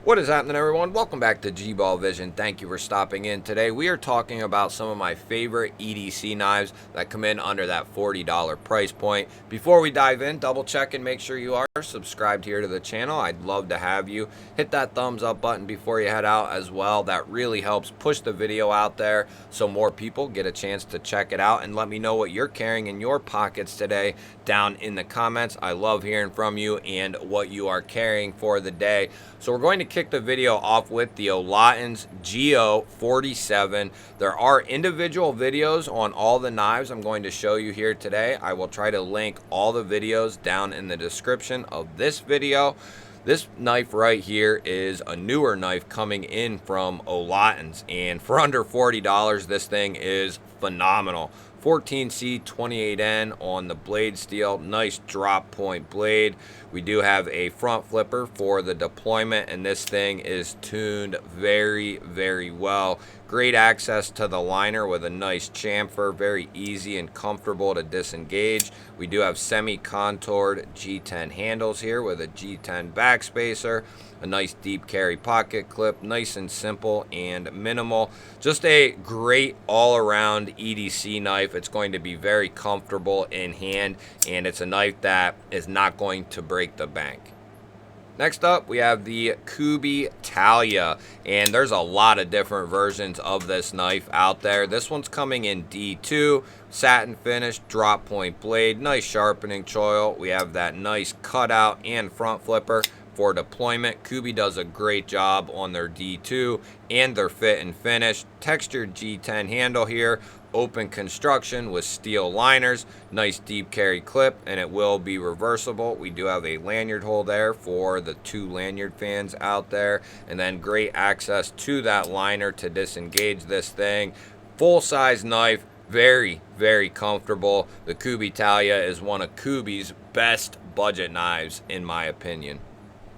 What is happening, everyone? Welcome back to G-Ball Vision. Thank you for stopping in today. We are talking about some of my favorite EDC knives that come in under that $40 price point. Before we dive in, double check and make sure you are subscribed here to the channel. I'd love to have you. Hit that thumbs up button before you head out as well. That really helps push the video out there so more people get a chance to check it out, and let me know what you're carrying in your pockets today down in the comments. I love hearing from you and what you are carrying for the day. So we're going to kick the video off with the Oltin Geo 47. There are individual videos on all the knives I'm going to show you here today. I will try to link all the videos down in the description of this video. This knife right here is a newer knife coming in from Oltin's, and for under $40, this thing is phenomenal. 14C 28N on the blade steel, nice drop point blade. We do have a front flipper for the deployment, and this thing is tuned very well. Great access to the liner with a nice chamfer, very easy and comfortable to disengage. We do have semi-contoured G10 handles here with a G10 backspacer, a nice deep carry pocket clip, nice and simple and minimal. Just a great all-around EDC knife. It's going to be very comfortable in hand, and it's a knife that is not going to break the bank. Next up, we have the Kubey Talia, and there's a lot of different versions of this knife out there. This one's coming in D2, satin finish, drop point blade, nice sharpening choil. We have that nice cutout and front flipper for deployment. Kubey does a great job on their D2 and their fit and finish. Textured G10 handle here, open construction with steel liners, nice deep carry clip, and it will be reversible. We do have a lanyard hole there for the 2 lanyard fans out there, and then great access to that liner to disengage this thing. Full size knife, very comfortable. The Kubey Talia is one of Kubey's best budget knives in my opinion.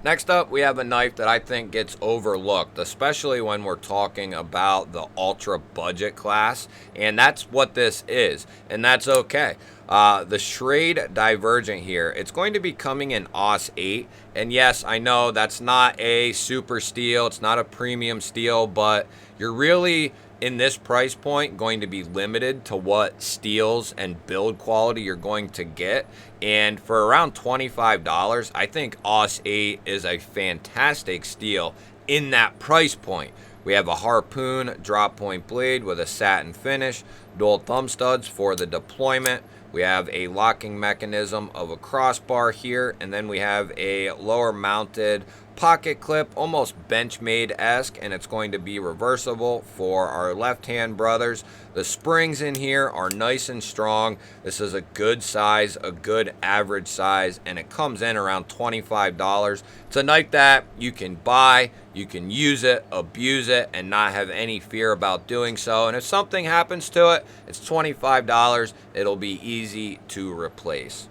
Next up, we have a knife that I think gets overlooked, especially when we're talking about the ultra budget class, and that's what this is, and that's okay. The Schrade Divergent here, it's going to be coming in AUS 8, and yes, I know that's not a super steel, it's not a premium steel, but you're really, in this price point, going to be limited to what steels and build quality you're going to get. And for around $25, I think AUS 8 is a fantastic steel in that price point. We have a harpoon drop point blade with a satin finish, dual thumb studs for the deployment. We have a locking mechanism of a crossbar here, and then we have a lower mounted pocket clip, almost Benchmade-esque, and it's going to be reversible for our left-hand brothers. The springs in here are nice and strong. This is a good size, a good average size, and it comes in around $25. It's a knife that you can buy, you can use it, abuse it, and not have any fear about doing so. And if something happens to it, it's $25. It'll be easy to replace.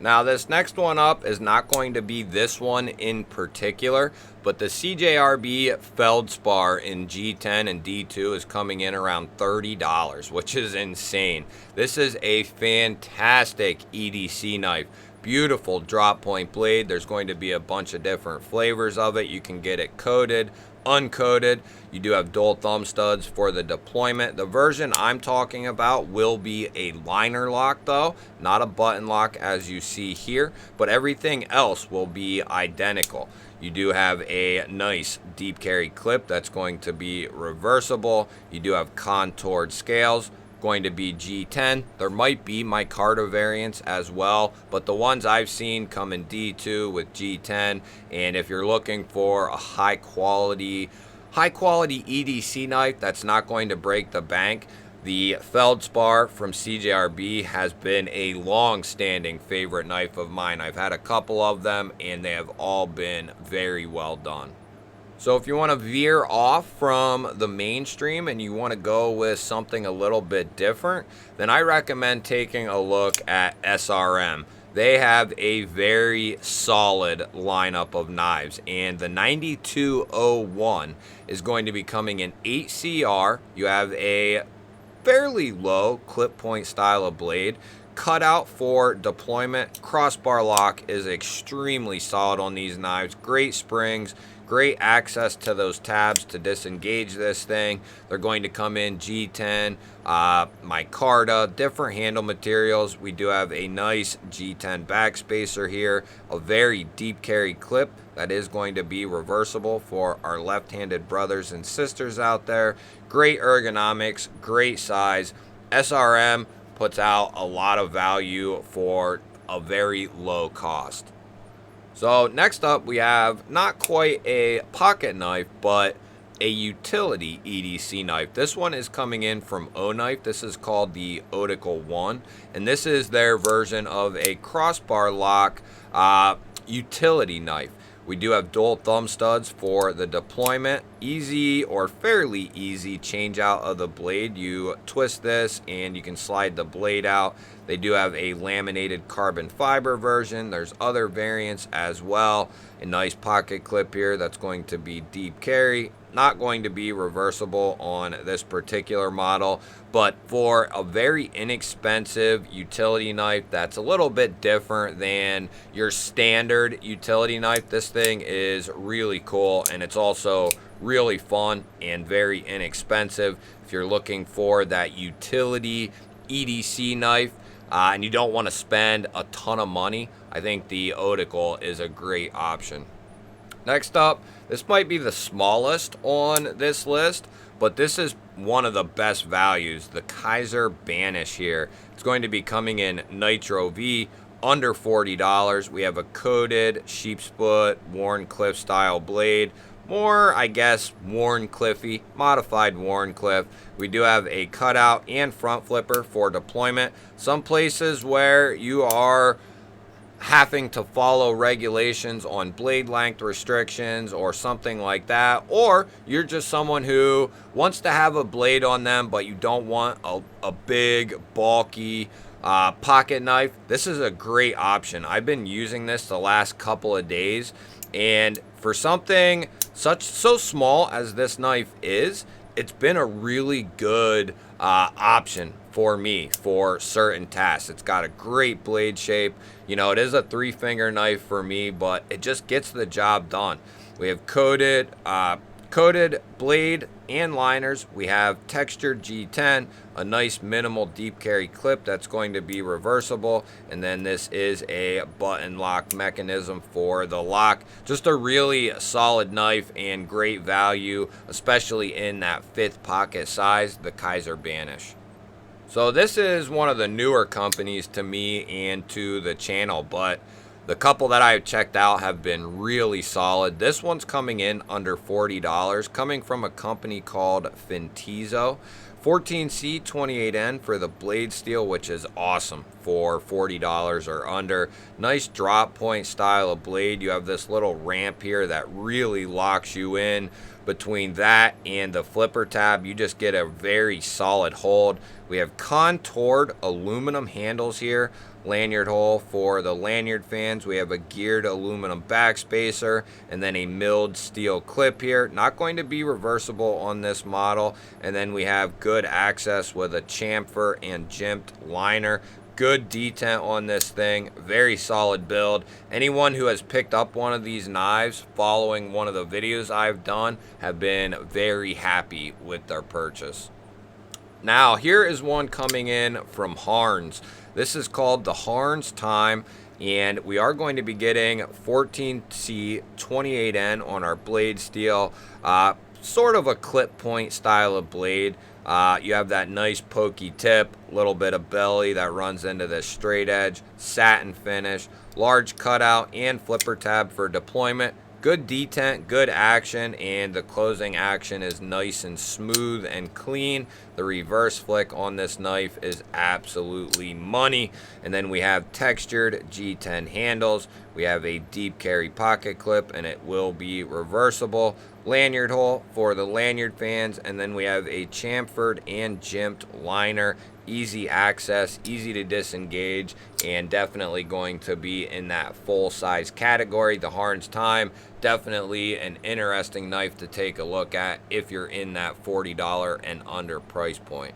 Now, this next one up is not going to be this one in particular, but the CJRB Feldspar in G10 and D2 is coming in around $30, which is insane. This is a fantastic EDC knife. Beautiful drop point blade. There's going to be a bunch of different flavors of it. You can get it coated, uncoated. You do have dual thumb studs for the deployment. The version I'm talking about will be a liner lock though, not a button lock as you see here, but everything else will be identical. You do have a nice deep carry clip that's going to be reversible. You do have contoured scales, going to be G10. There might be micarta variants as well, but the ones I've seen come in D2 with G10. And if you're looking for a high quality EDC knife that's not going to break the bank, the Feldspar from CJRB has been a long-standing favorite knife of mine. I've had a couple of them, and they have all been very well done. So if you want to veer off from the mainstream and you want to go with something a little bit different, then I recommend taking a look at SRM. They have a very solid lineup of knives, and the 9201 is going to be coming in 8CR. You have a fairly low clip point style of blade, cutout for deployment. Crossbar lock is extremely solid on these knives. Great springs, great access to those tabs to disengage this thing. They're going to come in G10, micarta, different handle materials. We do have a nice G10 backspacer here, a very deep carry clip that is going to be reversible for our left-handed brothers and sisters out there. Great ergonomics, great size. SRM puts out a lot of value for a very low cost. So next up, we have not quite a pocket knife, but a utility EDC knife. This one is coming in from Oknife. This is called the Otacle One, and this is their version of a crossbar lock utility knife. We do have dual thumb studs for the deployment. Easy or fairly easy change out of the blade. You twist this and you can slide the blade out. They do have a laminated carbon fiber version. There's other variants as well. A nice pocket clip here that's going to be deep carry. Not going to be reversible on this particular model, but for a very inexpensive utility knife that's a little bit different than your standard utility knife, this thing is really cool, and it's also really fun and very inexpensive. If you're looking for that utility EDC knife and you don't want to spend a ton of money, I think the Otacle is a great option. Next up, this might be the smallest on this list, but this is one of the best values, the Kizer Banish here. It's going to be coming in Nitro V, under $40. We have a coated sheepsfoot Wharncliffe style blade. More, I guess, Wharncliffey, modified Wharncliffe. We do have a cutout and front flipper for deployment. Some places where you are having to follow regulations on blade length restrictions or something like that, or you're just someone who wants to have a blade on them but you don't want a big bulky pocket knife, this is a great option. I've been using this the last couple of days, and for something so small as this knife is, it's been a really good option for me for certain tasks. It's got a great blade shape. You know, it is a 3-finger knife for me, but it just gets the job done. We have coated blade and liners. We have textured G10, a nice minimal deep carry clip that's going to be reversible, and then this is a button lock mechanism for the lock. Just a really solid knife and great value, especially in that 5th pocket size, the Kizer Banish. So this is one of the newer companies to me and to the channel, but the couple that I've checked out have been really solid. This one's coming in under $40, coming from a company called Fento. 14C 28N for the blade steel, which is awesome for $40 or under. Nice drop point style of blade. You have this little ramp here that really locks you in. Between that and the flipper tab, you just get a very solid hold. We have contoured aluminum handles here. Lanyard hole for the lanyard fans. We have a geared aluminum backspacer and then a milled steel clip here. Not going to be reversible on this model. And then we have good access with a chamfer and jimped liner. Good detent on this thing, very solid build. Anyone who has picked up one of these knives following one of the videos I've done have been very happy with their purchase. Now, here is one coming in from Harns. This is called the Harns Time, and we are going to be getting 14C 28N on our blade steel. Sort of a clip point style of blade. You have that nice pokey tip, little bit of belly that runs into the straight edge, satin finish, large cutout and flipper tab for deployment. Good detent, good action, and the closing action is nice and smooth and clean. The reverse flick on this knife is absolutely money. And then we have textured G10 handles. We have a deep carry pocket clip, and it will be reversible. Lanyard hole for the lanyard fans, and then we have a chamfered and jimped liner. Easy access, easy to disengage, and definitely going to be in that full size category. The Harns Time, definitely an interesting knife to take a look at if you're in that $40 and under price point.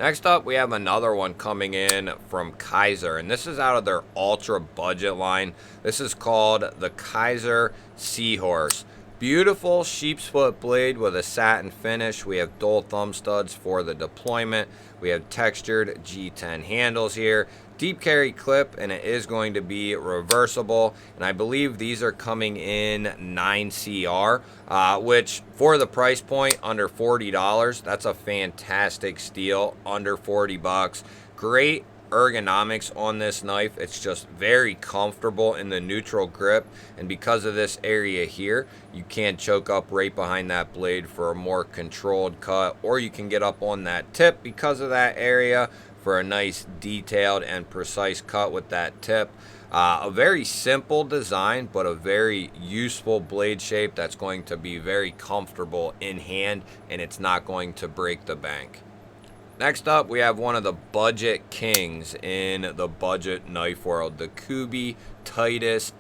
Next up, we have another one coming in from Kizer, and this is out of their ultra budget line. This is called the Kizer Seahorse. Beautiful sheep's foot blade with a satin finish. We have dual thumb studs for the deployment. We have textured G10 handles here. Deep carry clip, and it is going to be reversible. And I believe these are coming in 9CR, which for the price point under $40, that's a fantastic steal. Under 40 bucks. Great ergonomics on this knife. It's just very comfortable in the neutral grip, and because of this area here, you can choke up right behind that blade for a more controlled cut, or you can get up on that tip because of that area for a nice detailed and precise cut with that tip. A very simple design, but a very useful blade shape that's going to be very comfortable in hand, and it's not going to break the bank. Next up, we have one of the budget kings in the budget knife world, the Kubey Tityus,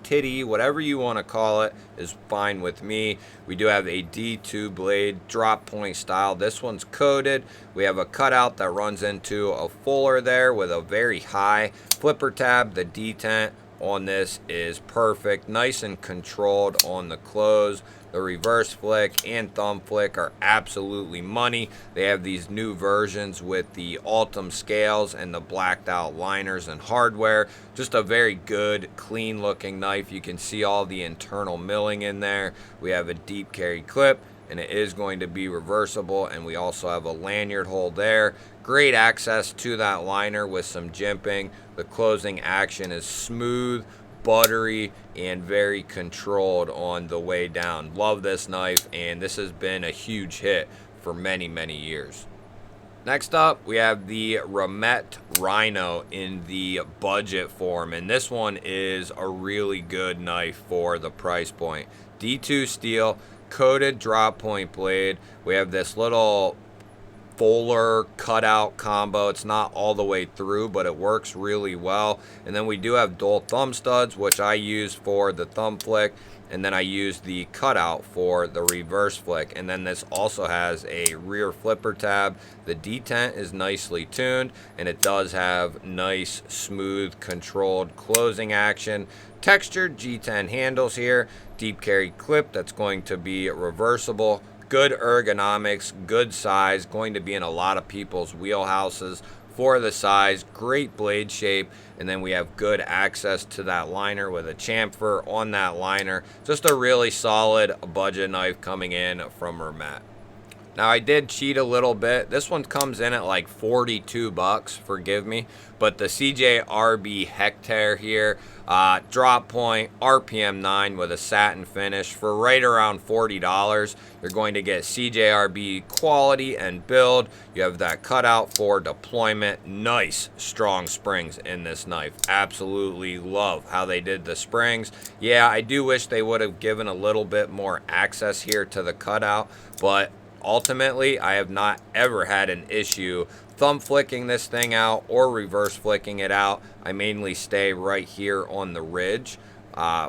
Titty, whatever you want to call it, is fine with me. We do have a D2 blade, drop point style. This one's coated. We have a cutout that runs into a fuller there with a very high flipper tab. The detent on this is perfect, nice and controlled on the close. The reverse flick and thumb flick are absolutely money. They have these new versions with the Ultim scales and the blacked out liners and hardware. Just a very good, clean looking knife. You can see all the internal milling in there. We have a deep carry clip, and it is going to be reversible, and we also have a lanyard hole there. Great access to that liner with some jimping. The closing action is smooth, buttery, and very controlled on the way down. Love this knife, and this has been a huge hit for many years. Next up, we have the Rhino in the budget form, and this one is a really good knife for the price point. D2 steel, coated drop point blade. We have this little fuller cutout combo. It's not all the way through, but it works really well. And then we do have dual thumb studs, which I use for the thumb flick, and then I use the cutout for the reverse flick. And then this also has a rear flipper tab. The detent is nicely tuned, and it does have nice, smooth, controlled closing action. Textured G10 handles here. Deep carry clip that's going to be reversible. Good ergonomics, good size, going to be in a lot of people's wheelhouses for the size. Great blade shape, and then we have good access to that liner with a chamfer on that liner. Just a really solid budget knife coming in from Rhino. Now, I did cheat a little bit. This one comes in at like 42 bucks, forgive me. But the CJRB Hectare here, drop point, RPM 9 with a satin finish for right around $40. You're going to get CJRB quality and build. You have that cutout for deployment. Nice, strong springs in this knife. Absolutely love how they did the springs. Yeah, I do wish they would have given a little bit more access here to the cutout, but ultimately, I have not ever had an issue thumb flicking this thing out or reverse flicking it out. I mainly stay right here on the ridge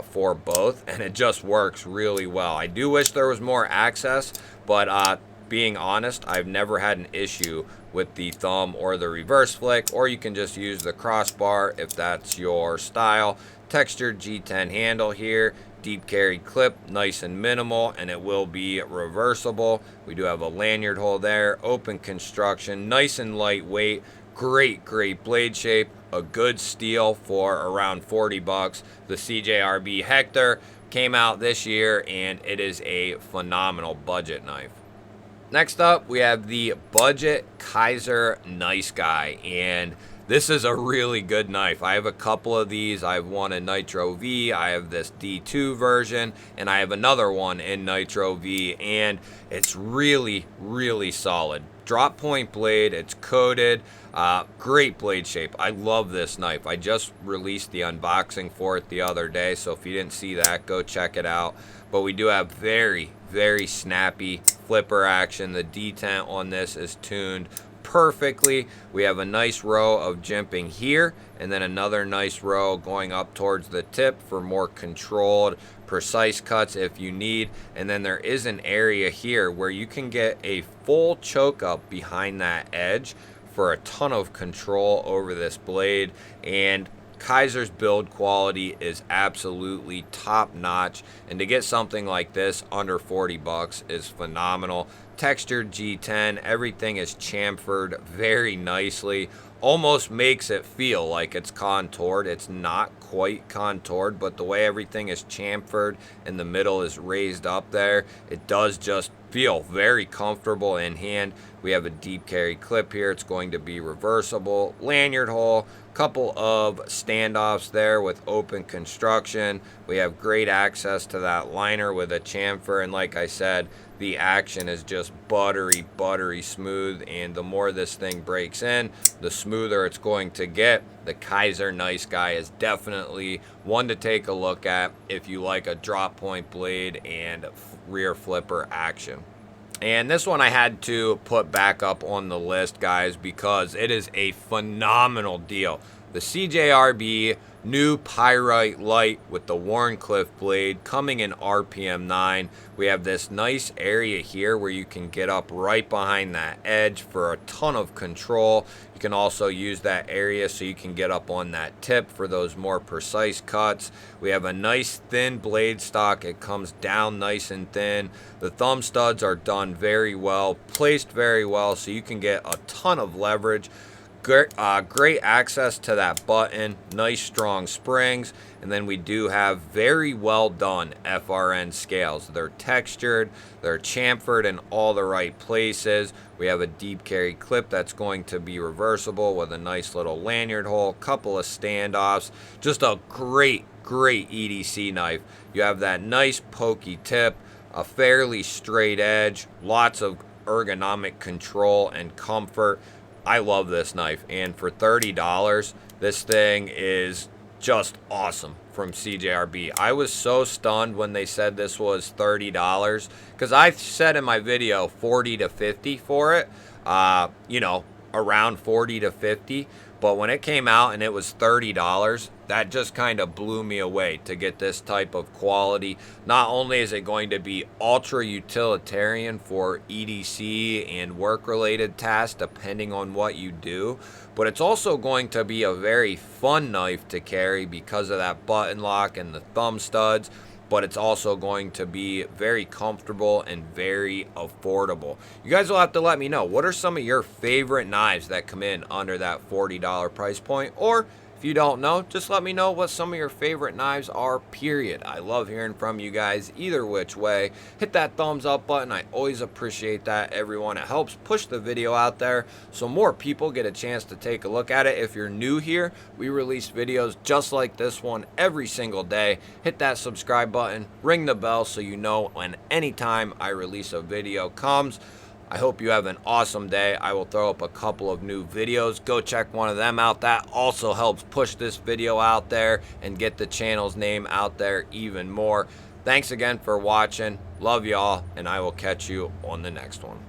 for both, and it just works really well. I do wish there was more access, but being honest, I've never had an issue with the thumb or the reverse flick, or you can just use the crossbar if that's your style. Textured G10 handle here. Deep carry clip, nice and minimal, and it will be reversible. We do have a lanyard hole there, open construction, nice and lightweight, great blade shape, a good steal for around 40 bucks. The CJRB Hectare came out this year, and it is a phenomenal budget knife. Next up, we have the budget Kizer Nice Guy, and this is a really good knife. I have a couple of these. I have one in Nitro V. I have this D2 version, and I have another one in Nitro V, and it's really solid. Drop point blade. It's coated. Great blade shape. I love this knife. I just released the unboxing for it the other day, so if you didn't see that, go check it out. But we do have very snappy flipper action. The detent on this is tuned perfectly. We have a nice row of jimping here, and then another nice row going up towards the tip for more controlled, precise cuts if you need. And then there is an area here where you can get a full choke up behind that edge for a ton of control over this blade. And Kizer's build quality is absolutely top notch, and to get something like this under 40 bucks is phenomenal. Textured G10, everything is chamfered very nicely, almost makes it feel like it's contoured. It's not quite contoured, but the way everything is chamfered and the middle is raised up there, it does just feel very comfortable in hand. We have a deep carry clip here. It's going to be reversible. Lanyard hole, couple of standoffs there with open construction. We have great access to that liner with a chamfer, and like I said, the action is just buttery smooth, and the more this thing breaks in, the smoother it's going to get. The Kizer Nice Guy is definitely one to take a look at if you like a drop point blade and rear flipper action. And this one I had to put back up on the list, guys, because it is a phenomenal deal. The CJRB new Pyrite light with the Wharncliffe blade coming in RPM 9. We have this nice area here where you can get up right behind that edge for a ton of control. You can also use that area so you can get up on that tip for those more precise cuts. We have a nice thin blade stock. It comes down nice and thin. The thumb studs are done very well, placed very well, so you can get a ton of leverage. Great access to that button, nice strong springs, and then we do have very well done FRN scales. They're textured, they're chamfered in all the right places. We have a deep carry clip that's going to be reversible with a nice little lanyard hole, couple of standoffs, just a great EDC knife. You have that nice pokey tip, a fairly straight edge, lots of ergonomic control and comfort. I love this knife, and for $30, this thing is just awesome from CJRB. I was so stunned when they said this was $30, because I said in my video 40 to 50 for it, you know, around 40 to 50. But when it came out and it was $30, that just kind of blew me away to get this type of quality. Not only is it going to be ultra utilitarian for EDC and work-related tasks, depending on what you do, but it's also going to be a very fun knife to carry because of that button lock and the thumb studs. But it's also going to be very comfortable and very affordable. You guys will have to let me know, what are some of your favorite knives that come in under that $40 price point? Or if you don't know, just let me know what some of your favorite knives are, period. I love hearing from you guys either which way. Hit that thumbs up button. I always appreciate that, everyone. It helps push the video out there so more people get a chance to take a look at it. If you're new here, we release videos just like this one every single day. Hit that subscribe button, ring the bell so you know when anytime I release a video comes. I hope you have an awesome day. I will throw up a couple of new videos. Go check one of them out. That also helps push this video out there and get the channel's name out there even more. Thanks again for watching. Love y'all, and I will catch you on the next one.